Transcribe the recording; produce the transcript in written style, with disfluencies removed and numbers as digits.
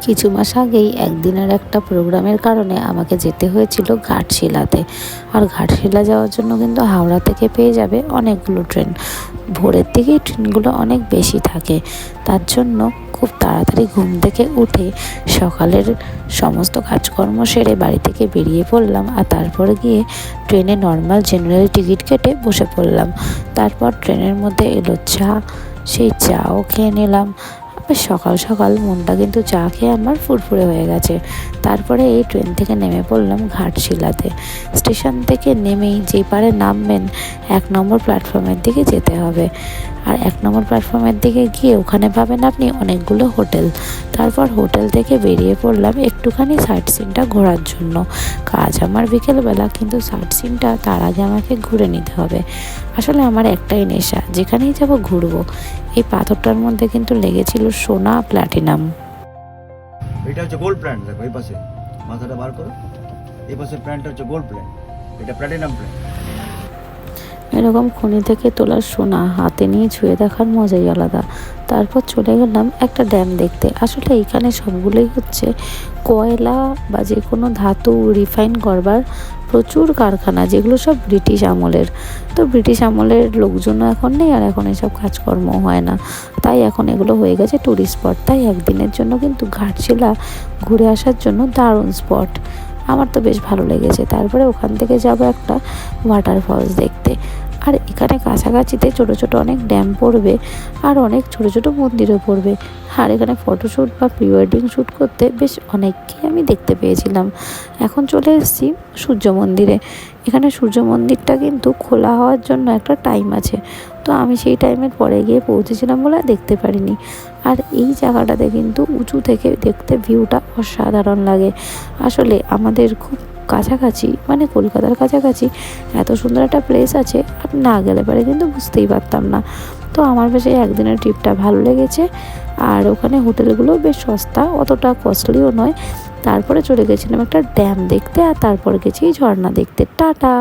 কিছু মাস আগেই একদিনের একটা প্রোগ্রামের কারণে আমাকে যেতে হয়েছিল ঘাটশিলাতে। আর ঘাটশিলা যাওয়ার জন্য কিন্তু হাওড়া থেকে পেয়ে যাবে অনেকগুলো ট্রেন। ভোরের দিকেই ট্রেনগুলো অনেক বেশি থাকে, তার জন্য খুব তাড়াতাড়ি ঘুম থেকে উঠে সকালের সমস্ত কাজকর্ম সেরে বাড়ি থেকে বেরিয়ে পড়লাম। আর তারপরে গিয়ে ট্রেনে নর্মাল জেনারেল টিকিট কেটে বসে পড়লাম। তারপর ট্রেনের মধ্যে এলো চা, সেই চাও খেয়ে নিলাম। সকাল সকাল মনটা কিন্তু চা খেয়ে আমার ফুরফুরে হয়ে গেছে। তারপরে এই ট্রেন থেকে নেমে পড়লাম ঘাটশিলাতে। স্টেশন থেকে নেমেই যে পারে নামবেন 1 নম্বর প্ল্যাটফর্মের দিকে যেতে হবে। আর 1 নম্বর প্ল্যাটফর্মের দিকে গিয়ে ওখানে পাবেন আপনি অনেকগুলো হোটেল। তারপর হোটেল থেকে বেরিয়ে পড়লাম একটুখানি সাইট সিনটা ঘোরার জন্য। কাজ আমার বিকেলবেলা, কিন্তু সাইট সিনটা তার আগে আমাকে ঘুরে নিতে হবে। আসলে আমার একটাই নেশা, যেখানেই যাব ঘুরবো। এই পাথরটার মধ্যে কিন্তু লেগেছিল সোনা প্ল্যাটিনাম। এটা হচ্ছে গোল্ড প্ল্যান্ট, দেখো এই পাশে মাথাটা বার করো, এই পাশে প্ল্যান্টটা হচ্ছে গোল্ড প্ল্যান্ট, এটা প্ল্যাটিনাম প্ল্যান্ট। এরকম খনি থেকে তোলা সোনা হাতে নিয়ে ছুঁয়ে দেখার মজাই আলাদা। তারপর চলে গেলাম একটা ড্যাম দেখতে। আসলে এখানে সবগুলোই হচ্ছে কয়লা বা যে কোনো ধাতু রিফাইন করবার প্রচুর কারখানা, যেগুলো সব ব্রিটিশ আমলের। তো ব্রিটিশ আমলের লোকজনও এখন নেই, আর এখন এসব কাজকর্ম হয় না, তাই এখন এগুলো হয়ে গেছে ট্যুরিস্ট স্পট। তাই একদিনের জন্য কিন্তু ঘাটশিলা ঘুরে আসার জন্য দারুণ স্পট। আমার তো বেশ ভালো লেগেছে। তারপরে ওখান থেকে যাব একটা ওয়াটারফলস দেখতে। আর এখানে কাছাকাছিতে ছোটো ছোটো অনেক ড্যাম পড়বে, আর অনেক ছোটো ছোটো মন্দিরও পড়বে। আর এখানে ফটোশ্যুট বা প্রি ওয়েডিং শ্যুট করতে বেশ অনেককেই আমি দেখতে পেয়েছিলাম। এখন চলে এসেছি সূর্য মন্দিরে। এখানে সূর্য মন্দিরটা কিন্তু খোলা হওয়ার জন্য একটা টাইম আছে, তো আমি সেই টাইমের পরে গিয়ে পৌঁছেছিলাম বলে দেখতে পারিনি। আর এই জায়গাটাতে কিন্তু উঁচু থেকে দেখতে ভিউটা অসাধারণ লাগে। আসলে আমাদের খুব কাছাকাছি, মানে কলকাতার কাছাকাছি এত সুন্দর একটা প্লেস আছে, আর না গেলে পরে কিন্তু বুঝতেই পারতাম না। তো আমার বেশ এই একদিনের ট্রিপটা ভালো লেগেছে। আর ওখানে হোটেলগুলো বেশ সস্তা, অতটা কস্টলিও নয়। তারপরে চলে গেছিলাম একটা ড্যাম দেখতে, আর তারপর গেছি ঝর্ণা দেখতে। টাটা।